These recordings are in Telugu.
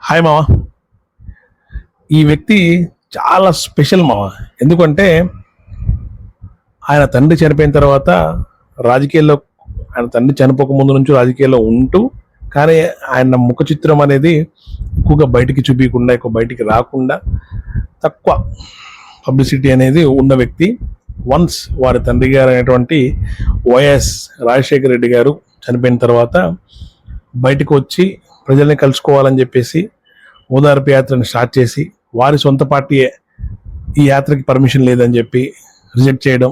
హాయ్ మామ. ఈ వ్యక్తి చాలా స్పెషల్ మామ. ఎందుకంటే ఆయన తండ్రి చనిపోయిన తర్వాత రాజకీయాల్లో, ఆయన తండ్రి చనిపోక ముందు నుంచి రాజకీయాల్లో ఉంటూ, కానీ ఆయన ముఖ చిత్రం అనేది ఎక్కువగా బయటికి చూపించకుండా, ఎక్కువ బయటికి రాకుండా, తక్కువ పబ్లిసిటీ అనేది ఉన్న వ్యక్తి. వన్స్ వారి తండ్రి గారు అయినటువంటి వైఎస్ రాజశేఖర రెడ్డి గారు చనిపోయిన తర్వాత బయటకు వచ్చి ప్రజల్ని కలుసుకోవాలని చెప్పేసి ఓదార్పు యాత్రను స్టార్ట్ చేసి, వారి సొంత పార్టీయే ఈ యాత్రకి పర్మిషన్ లేదని చెప్పి రిజెక్ట్ చేయడం.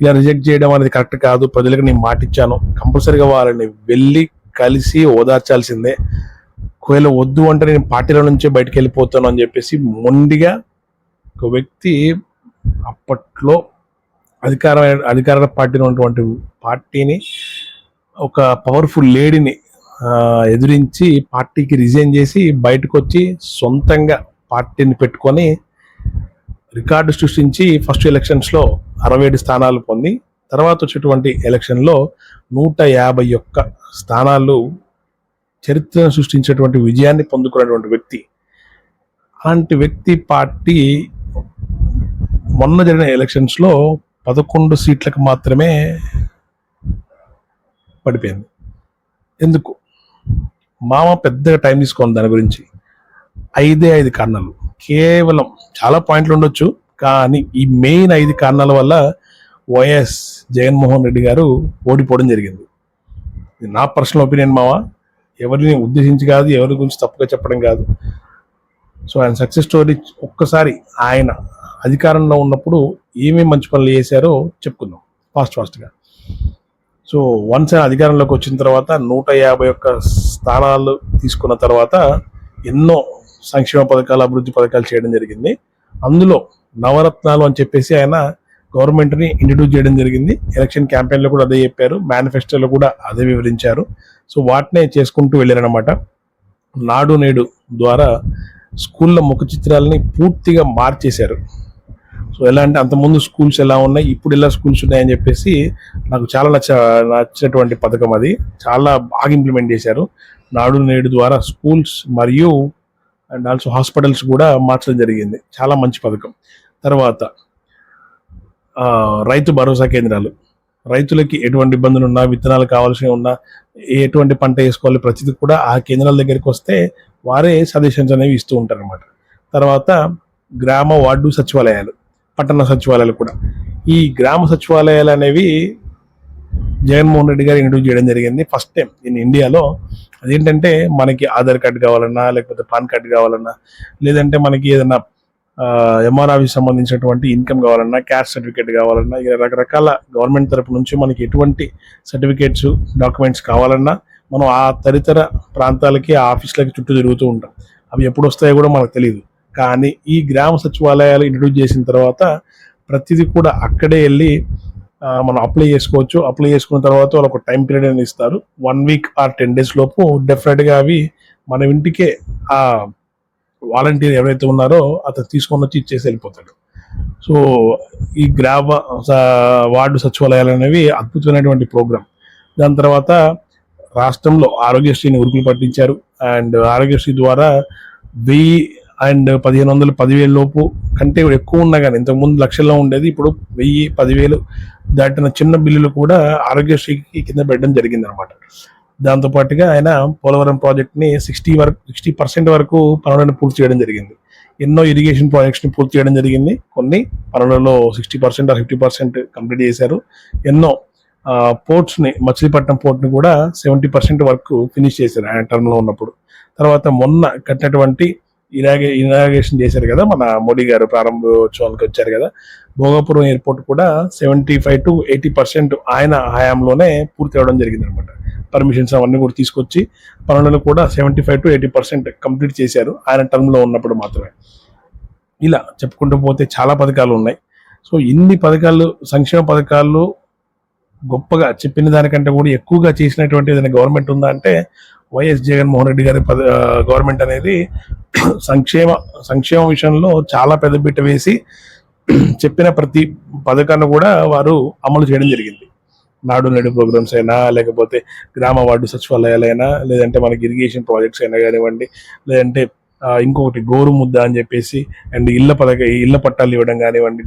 ఇలా రిజెక్ట్ చేయడం అనేది కరెక్ట్ కాదు, ప్రజలకు నేను మాట ఇచ్చాను, కంపల్సరీగా వాళ్ళని వెళ్ళి కలిసి ఓదార్చాల్సిందే, ఒకవేళ వద్దు అంటే నేను పార్టీల నుంచే బయటకు వెళ్ళిపోతాను అని చెప్పేసి మొండిగా ఒక వ్యక్తి అప్పట్లో అధికార పార్టీలో ఉన్నటువంటి పార్టీని, ఒక పవర్ఫుల్ లేడీని ఎదిరించి పార్టీకి రిజైన్ చేసి బయటకు వచ్చి సొంతంగా పార్టీని పెట్టుకొని రికార్డు సృష్టించి ఫస్ట్ ఎలక్షన్స్లో 67 స్థానాలు పొంది, తర్వాత వచ్చేటువంటి ఎలక్షన్లో 151 స్థానాలు చరిత్రను సృష్టించేటువంటి విజయాన్ని పొందుకున్నటువంటి వ్యక్తి. అలాంటి వ్యక్తి పార్టీ మొన్న జరిగిన ఎలక్షన్స్లో 11 సీట్లకు మాత్రమే పడిపోయింది. ఎందుకు మామ పెద్దగా టైం తీసుకోండి దాని గురించి. 5 కారణాలు, కేవలం చాలా పాయింట్లు ఉండొచ్చు, కానీ ఈ మెయిన్ 5 కారణాల వల్ల వైఎస్ జగన్మోహన్ రెడ్డి గారు ఓడిపోవడం జరిగింది. ఇది నా పర్సనల్ ఒపీనియన్ మామ, ఎవరిని ఉద్దేశించి కాదు, ఎవరి గురించి తప్పుగా చెప్పడం కాదు. సో ఆయన సక్సెస్ స్టోరీ ఒక్కసారి ఆయన అధికారంలో ఉన్నప్పుడు ఏమేమి మంచి పనులు చేశారో చెప్పుకుందాం ఫాస్ట్గా. సో వన్స్ ఆయన అధికారంలోకి వచ్చిన తర్వాత 151 స్థానాలు తీసుకున్న తర్వాత ఎన్నో సంక్షేమ పథకాలు, అభివృద్ధి పథకాలు చేయడం జరిగింది. అందులో నవరత్నాలు అని చెప్పేసి ఆయన గవర్నమెంట్ని ఇంట్రడ్యూస్ చేయడం జరిగింది. ఎలక్షన్ క్యాంపెయిన్లో కూడా అదే చెప్పారు, మేనిఫెస్టోలో కూడా అదే వివరించారు. సో వాటినే చేసుకుంటూ వెళ్ళారనమాట. నాడు నేడు ద్వారా స్కూళ్ళ ముఖ చిత్రాలని పూర్తిగా మార్చేశారు. సో ఎలా అంటే, అంతకుముందు స్కూల్స్ ఎలా ఉన్నాయి, ఇప్పుడు ఎలా స్కూల్స్ ఉన్నాయని చెప్పేసి నాకు చాలా నచ్చినటువంటి పథకం అది. చాలా బాగా ఇంప్లిమెంట్ చేశారు. నాడు నేడు ద్వారా స్కూల్స్ మరియు అండ్ ఆల్సో హాస్పిటల్స్ కూడా మార్చడం జరిగింది. చాలా మంచి పథకం. తర్వాత రైతు భరోసా కేంద్రాలు, రైతులకి ఎటువంటి ఇబ్బందులు ఉన్నా, విత్తనాలు కావాల్సి ఉన్నా, ఎటువంటి పంట వేసుకోవాలి, ప్రతిదీ కూడా ఆ కేంద్రాల దగ్గరికి వస్తే వారే సజెషన్స్ అనేవి ఇస్తూ ఉంటారు అన్నమాట. తర్వాత గ్రామ వార్డు సచివాలయాలు, పట్టణ సచివాలయాలు కూడా. ఈ గ్రామ సచివాలయాలు అనేవి జగన్మోహన్ రెడ్డి గారు ఇంట్రడ్యూస్ చేయడం జరిగింది ఫస్ట్ టైం ఇన్ ఇండియాలో. అదేంటంటే, మనకి ఆధార్ కార్డు కావాలన్నా, లేకపోతే పాన్ కార్డు కావాలన్నా, లేదంటే మనకి ఏదైనా ఎంఆర్ ఆఫీస్ సంబంధించినటువంటి ఇన్కమ్ కావాలన్నా, క్యాస్ట్ సర్టిఫికేట్ కావాలన్నా, ఇలా రకరకాల గవర్నమెంట్ తరపు నుంచి మనకి ఎటువంటి సర్టిఫికేట్స్, డాక్యుమెంట్స్ కావాలన్నా మనం ఆ తదితర ప్రాంతాలకి, ఆ ఆఫీసులకి చుట్టూ తిరుగుతూ ఉంటాం. అవి ఎప్పుడు వస్తాయో కూడా మనకు తెలియదు. కానీ ఈ గ్రామ సచివాలయాలు ఇంట్రడ్యూస్ చేసిన తర్వాత ప్రతిదీ కూడా అక్కడే వెళ్ళి మనం అప్లై చేసుకోవచ్చు. అప్లై చేసుకున్న తర్వాత వాళ్ళు ఒక టైం పీరియడ్ అనేది ఇస్తారు, 1 వీక్ ఆర్ 10 days లోపు డెఫినెట్గా అవి మన ఇంటికే ఆ వాలంటీర్ ఎవరైతే ఉన్నారో అతను తీసుకొని వచ్చి ఇచ్చేసి వెళ్ళిపోతాడు. సో ఈ గ్రామ వార్డు సచివాలయాలు అనేవి అద్భుతమైనటువంటి ప్రోగ్రాం. దాని తర్వాత రాష్ట్రంలో ఆరోగ్యశ్రీని ఉరుకులు పట్టించారు. అండ్ ఆరోగ్యశ్రీ ద్వారా 1000 అండ్ 1500, 10,000 లోపు కంటే ఎక్కువ ఉన్నా కానీ, ఇంతకుముందు లక్షల్లో ఉండేది, ఇప్పుడు 1000, 10,000 దాటిన చిన్న బిల్లులు కూడా ఆరోగ్యశ్రీకి కింద పెట్టడం జరిగింది అనమాట. దాంతోపాటుగా ఆయన పోలవరం ప్రాజెక్ట్ని 60% వరకు పనులను పూర్తి చేయడం జరిగింది. ఎన్నో ఇరిగేషన్ ప్రాజెక్ట్స్ని పూర్తి చేయడం జరిగింది. కొన్ని పనులలో 60% or 50% కంప్లీట్ చేశారు. ఎన్నో పోర్ట్స్ని, మచిలీపట్నం పోర్ట్ని కూడా 70% వరకు ఫినిష్ చేశారు ఆయన టర్మ్లో ఉన్నప్పుడు. తర్వాత మొన్న కట్టినటువంటి ఇనాగ్రేషన్ చేశారు కదా మన మోడీ గారు, ప్రారంభోత్సవానికి వచ్చారు కదా, భోగాపురం ఎయిర్పోర్ట్ కూడా 75 to 80% ఆయన హయాంలోనే పూర్తి అవ్వడం జరిగింది అనమాట. పర్మిషన్స్ అవన్నీ కూడా తీసుకొచ్చి పనులను కూడా 75 to 80% కంప్లీట్ చేశారు ఆయన టర్మ్లో ఉన్నప్పుడు మాత్రమే. ఇలా చెప్పుకుంటూ పోతే చాలా పథకాలు ఉన్నాయి. సో ఇన్ని పథకాలు, సంక్షేమ పథకాలు గొప్పగా చెప్పిన దానికంటే కూడా ఎక్కువగా చేసినటువంటి ఏదైనా గవర్నమెంట్ ఉందా అంటే వైఎస్ జగన్మోహన్ రెడ్డి గారి గవర్నమెంట్ అనేది సంక్షేమ విషయంలో చాలా పెద్దపీట వేసి చెప్పిన ప్రతి పథకాన్ని కూడా వారు అమలు చేయడం జరిగింది. నాడు నేడు ప్రోగ్రామ్స్ అయినా, లేకపోతే గ్రామ వార్డు సచివాలయాలైనా, లేదంటే మనకి ఇరిగేషన్ ప్రాజెక్ట్స్ అయినా కానివ్వండి, లేదంటే ఇంకొకటి గోరుముద్ద అని చెప్పేసి, అండ్ ఇళ్ళ పట్టాలు ఇవ్వడం కానివ్వండి.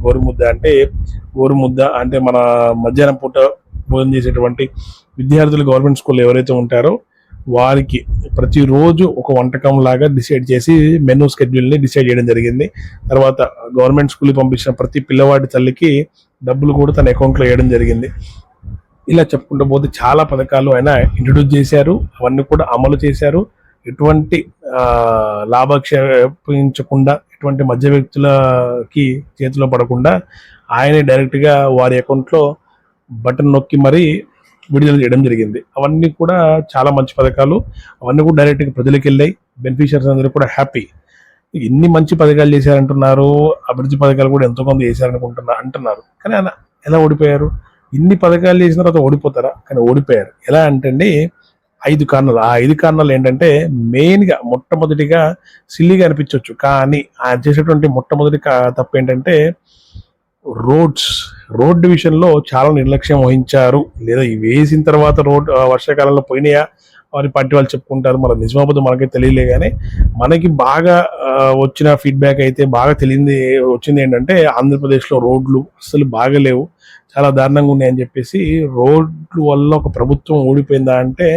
గోరుముద్ద అంటే మన మధ్యాహ్నం పూట భోజనం చేసేటువంటి విద్యార్థులు గవర్నమెంట్ స్కూల్లో ఎవరైతే ఉంటారో వారికి ప్రతిరోజు ఒక వంటకం లాగా డిసైడ్ చేసి మెనూ స్కెడ్యూల్ని డిసైడ్ చేయడం జరిగింది. తర్వాత గవర్నమెంట్ స్కూల్కి పంపించిన ప్రతి పిల్లవాడి తల్లికి డబ్బులు కూడా తన అకౌంట్లో వేయడం జరిగింది. ఇలా చెప్పుకుంటూ పోతే చాలా పథకాలు ఆయన ఇంట్రడ్యూస్ చేశారు, అవన్నీ కూడా అమలు చేశారు. ఎటువంటి లాభాక్షేపించకుండా, ఎటువంటి మధ్య వ్యక్తులకి చేతిలో పడకుండా ఆయనే డైరెక్ట్గా వారి అకౌంట్లో బటన్ నొక్కి మరీ విడుదల చేయడం జరిగింది. అవన్నీ కూడా చాలా మంచి పథకాలు, అవన్నీ కూడా డైరెక్ట్గా ప్రజలకు వెళ్ళాయి. బెనిఫిషియర్స్ అందరూ కూడా హ్యాపీ. ఇన్ని మంచి పథకాలు చేశారంటున్నారు, అభివృద్ధి పథకాలు కూడా ఎంతో కొంత అంటున్నారు. కానీ ఆయన ఎలా ఓడిపోయారు? ఇన్ని పథకాలు చేసిన తర్వాత ఓడిపోతారా? కానీ ఓడిపోయారు. ఎలా అంటే అండి, 5 కారణాలు. ఆ 5 కారణాలు ఏంటంటే, మెయిన్గా మొట్టమొదటిగా సిల్లీగా అనిపించవచ్చు, కానీ ఆయన చేసేటువంటి మొట్టమొదటి తప్పు ఏంటంటే రోడ్డు విషయంలో చాలా నిర్లక్ష్యం వహించారు. లేదా వేసిన తర్వాత వర్షాకాలంలో పోయినాయా వారి పార్టీ వాళ్ళు చెప్పుకుంటారు, మన నిజామాబాద్ మనకే తెలియలే. కానీ మనకి బాగా వచ్చిన ఫీడ్బ్యాక్ అయితే బాగా వచ్చింది ఏంటంటే, ఆంధ్రప్రదేశ్లో రోడ్లు అసలు బాగలేవు, చాలా దారుణంగా ఉన్నాయని చెప్పేసి. రోడ్లు వల్ల ఒక ప్రభుత్వం ఓడిపోయిందా అంటే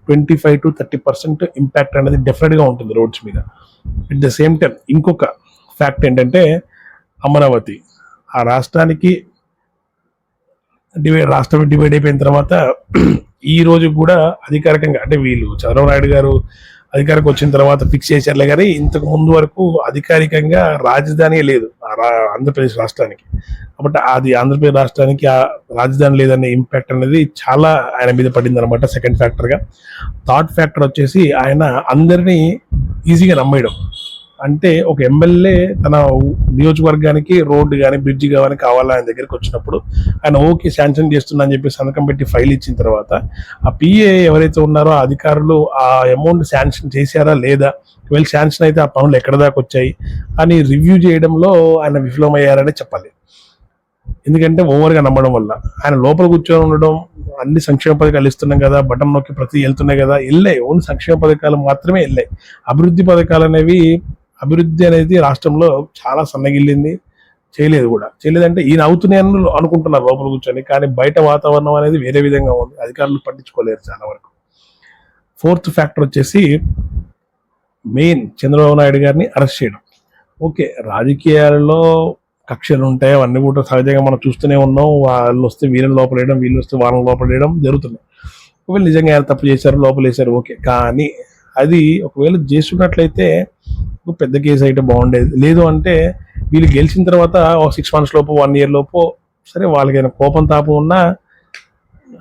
25 to 30% ఇంపాక్ట్ అనేది డెఫినెట్గా ఉంటుంది రోడ్స్ మీద. అట్ ద సేమ్ టైం ఇంకొక ఫ్యాక్ట్ ఏంటంటే, అమరావతి ఆ రాష్ట్రం డివైడ్ అయిపోయిన తర్వాత ఈ రోజు కూడా అధికారికంగా, అంటే వీళ్ళు చంద్రబాబు నాయుడు గారు అధికారికి వచ్చిన తర్వాత ఫిక్స్ చేశారులే, కానీ ఇంతకు ముందు వరకు అధికారికంగా రాజధాని లేదు ఆంధ్రప్రదేశ్ రాష్ట్రానికి. కాబట్టి అది ఆంధ్రప్రదేశ్ రాష్ట్రానికి ఆ రాజధాని లేదనే ఇంపాక్ట్ అనేది చాలా ఆయన మీద పడింది అనమాట. సెకండ్ ఫ్యాక్టర్గా. థర్డ్ ఫ్యాక్టర్ వచ్చేసి, ఆయన అందరినీ ఈజీగా నమ్మేయడం. అంటే ఒక ఎమ్మెల్యే తన నియోజకవర్గానికి రోడ్డు కానీ బ్రిడ్జి కానీ కావాలా ఆయన దగ్గరికి వచ్చినప్పుడు ఆయన ఓకే శాంక్షన్ చేస్తున్నా అని చెప్పి సంతకం పెట్టి ఫైల్ ఇచ్చిన తర్వాత ఆ పిఏ ఎవరైతే ఉన్నారో ఆ అధికారులు ఆ అమౌంట్ శాంక్షన్ చేశారా లేదా, ఒకవేళ శాంక్షన్ అయితే ఆ పనులు ఎక్కడ దాకా వచ్చాయి అని రివ్యూ చేయడంలో ఆయన విఫలమయ్యారనే చెప్పాలి. ఎందుకంటే ఓవర్గా నమ్మడం వల్ల ఆయన లోపల కూర్చొని ఉండడం, అన్ని సంక్షేమ పథకాలు ఇస్తున్నాం కదా, బటన్ నొక్కి ప్రతి వెళ్తున్నాయి కదా, వెళ్ళాయి. ఓన్లీ సంక్షేమ పథకాలు మాత్రమే వెళ్ళాయి. అభివృద్ధి అనేది రాష్ట్రంలో చాలా సన్నగిల్లింది, చేయలేదంటే ఈయన అవుతున్నాయని అనుకుంటున్నారు లోపల కూర్చొని, కానీ బయట వాతావరణం అనేది వేరే విధంగా ఉంది. అధికారులు పట్టించుకోలేరు చాలా వరకు. ఫోర్త్ ఫ్యాక్టర్ వచ్చేసి మెయిన్ చంద్రబాబు నాయుడు గారిని అరెస్ట్ చేయడం. ఓకే, రాజకీయాలలో కక్షలు ఉంటాయి, అవన్నీ కూడా సహజంగా మనం చూస్తూనే ఉన్నాం. వాళ్ళు వస్తే వీళ్ళని లోపలేయడం, వీళ్ళు వస్తే వాళ్ళని లోపలేయడం జరుగుతున్నాయి. ఒకవేళ నిజంగా ఆయన తప్పు చేశారు, లోపలేశారు, ఓకే. కానీ అది ఒకవేళ చేస్తున్నట్లయితే పెద్ద కేసు అయితే బాగుండేది. లేదు అంటే వీళ్ళు గెలిచిన తర్వాత 6 months లోపు 1 year లోపు, సరే వాళ్ళకైనా కోపం తాపం ఉన్నా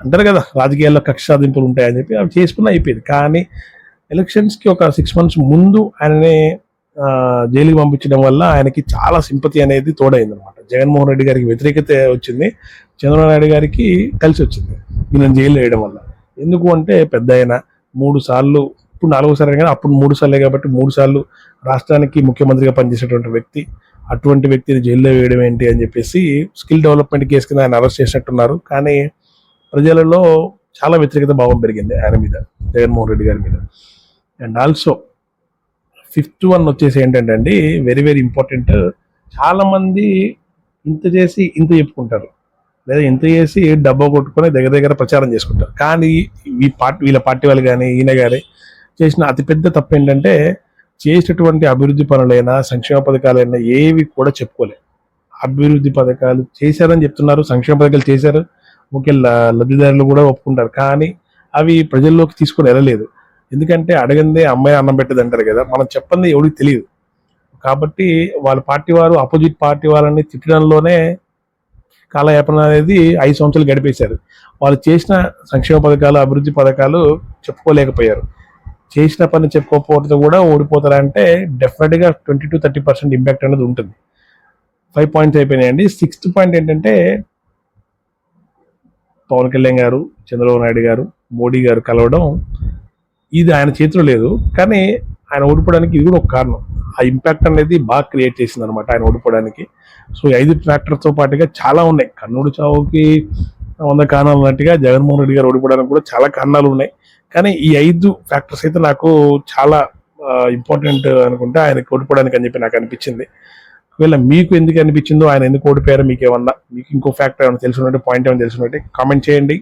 అంటారు కదా రాజకీయాల్లో కక్ష సాధింపులు ఉంటాయని చెప్పి అవి చేసుకున్నా అయిపోయింది. కానీ ఎలక్షన్స్కి ఒక 6 months ముందు ఆయనని జైలుకి పంపించడం వల్ల ఆయనకి చాలా సింపతి అనేది తోడైంది అనమాట. జగన్మోహన్ రెడ్డి గారికి వ్యతిరేకత వచ్చింది, చంద్రబాబు నాయుడు గారికి కలిసి వచ్చింది ఈయన జైలు వేయడం వల్ల. ఎందుకు అంటే పెద్ద ఆయన 3 సార్లు, ఇప్పుడు 4వ సారి కానీ అప్పుడు 3 సార్లే కాబట్టి 3 సార్లు రాష్ట్రానికి ముఖ్యమంత్రిగా పనిచేసేటువంటి వ్యక్తి, అటువంటి వ్యక్తిని జైల్లో వేయడం ఏంటి అని చెప్పేసి స్కిల్ డెవలప్మెంట్ కేసు కింద ఆయన అరెస్ట్ చేసినట్టున్నారు. కానీ ప్రజలలో చాలా వ్యతిరేకత భావం పెరిగింది ఆయన మీద, జగన్మోహన్ రెడ్డి గారి మీద. అండ్ ఆల్సో 5th one వచ్చేసి ఏంటంటే అండి, వెరీ వెరీ ఇంపార్టెంట్. చాలా మంది ఇంత చేసి ఇంత చెప్పుకుంటారు, లేదా ఇంత చేసి డబ్బా కొట్టుకొని దగ్గర ప్రచారం చేసుకుంటారు. కానీ వీళ్ళ పార్టీ వాళ్ళు కానీ ఈయన కానీ చేసిన అతిపెద్ద తప్పు ఏంటంటే, చేసినటువంటి అభివృద్ధి పనులైనా సంక్షేమ పథకాలైనా ఏవి కూడా చెప్పుకోలేదు. అభివృద్ధి పథకాలు చేశారని చెప్తున్నారు, సంక్షేమ పథకాలు చేశారు, ఓకే, లబ్ధిదారులు కూడా ఒప్పుకుంటారు, కానీ అవి ప్రజల్లోకి తీసుకొని వెళ్ళలేదు. ఎందుకంటే అడగందే అమ్మాయి అన్నం పెట్టదు అంటారు కదా, మనం చెప్పండి ఎవరికి తెలియదు. కాబట్టి వాళ్ళ పార్టీ వారు ఆపోజిట్ పార్టీ వాళ్ళని తిట్టడంలోనే కాలయాపన అనేది 5 సంవత్సరాలు గడిపేశారు. వాళ్ళు చేసిన సంక్షేమ పథకాలు, అభివృద్ధి పథకాలు చెప్పుకోలేకపోయారు. చేసిన పని చెప్పుకోకపోతే కూడా ఓడిపోతారంటే డెఫినెట్గా 20 to 30% ఇంపాక్ట్ అనేది ఉంటుంది. 5 points అయిపోయినాయండి. 6th point ఏంటంటే, పవన్ కళ్యాణ్ గారు, చంద్రబాబు నాయుడు గారు, మోడీ గారు కలవడం, ఇది ఆయన చేతిలో లేదు. కానీ ఆయన ఓడిపోవడానికి ఇది కూడా ఒక కారణం. ఆ ఇంపాక్ట్ అనేది బాగా క్రియేట్ చేసింది అనమాట ఆయన ఓడిపోవడానికి. సో 5 ఫ్యాక్టర్తో పాటుగా చాలా ఉన్నాయి. కర్నూలు చావుకి 100 కారణాలు ఉన్నట్టుగా జగన్మోహన్ రెడ్డి గారు ఓడిపోవడానికి కూడా చాలా కారణాలు ఉన్నాయి. కానీ ఈ 5 ఫ్యాక్టర్స్ అయితే నాకు చాలా ఇంపార్టెంట్ అనుకుంటే ఆయనకి ఓడిపోవడానికి అని చెప్పి నాకు అనిపించింది. ఒకవేళ మీకు ఎందుకు అనిపించిందో, ఆయన ఎందుకు ఓడిపోయారో మీకు ఇంకో ఫ్యాక్టర్ ఏమైనా తెలుసున్నట్టు, పాయింట్ ఏమైనా తెలుసున్నట్టు కామెంట్ చేయండి.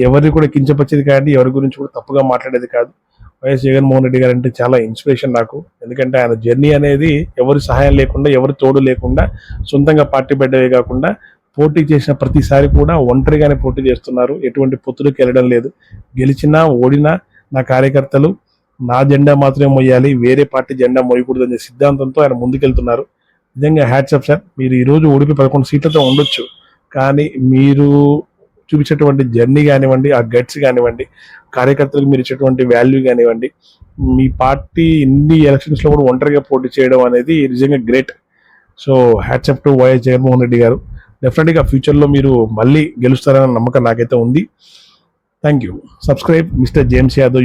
ఎవరిని కూడా కించపరిచేది కాదు, ఎవరి గురించి కూడా తప్పుగా మాట్లాడేది కాదు. వైఎస్ జగన్మోహన్ రెడ్డి గారు అంటే చాలా ఇన్స్పిరేషన్ నాకు. ఎందుకంటే ఆయన జర్నీ అనేది ఎవరి సహాయం లేకుండా, ఎవరి తోడు లేకుండా, సొంతంగా పార్టీ పెట్టడమే కాకుండా పోటీ చేసిన ప్రతిసారి కూడా ఒంటరిగానే పోటీ చేస్తున్నారు. ఎటువంటి పొత్తులకు వెళ్ళడం లేదు. గెలిచినా ఓడినా నా కార్యకర్తలు నా జెండా మాత్రమే మోయాలి, వేరే పార్టీ జెండా మోయకూడదు అనే సిద్ధాంతంతో ఆయన ముందుకెళ్తున్నారు. నిజంగా హ్యాట్స్ ఆఫ్ సార్. మీరు ఈరోజు ఓడిపి 11 సీట్లతో ఉండొచ్చు, కానీ మీరు చూపించేటువంటి జర్నీ కానివ్వండి, ఆ గట్స్ కానివ్వండి, కార్యకర్తలకు మీరు ఇచ్చేటువంటి వాల్యూ కానివ్వండి, మీ పార్టీ ఇన్ని ఎలక్షన్స్లో కూడా ఒంటరిగా పోటీ చేయడం అనేది నిజంగా great. So hats off to YS Jaganmohan Reddy గారు. డెఫినెట్గా ఫ్యూచర్లో మీరు మళ్ళీ గెలుస్తారన్న నమ్మకం నాకైతే ఉంది. Thank you. Subscribe mister James Yadav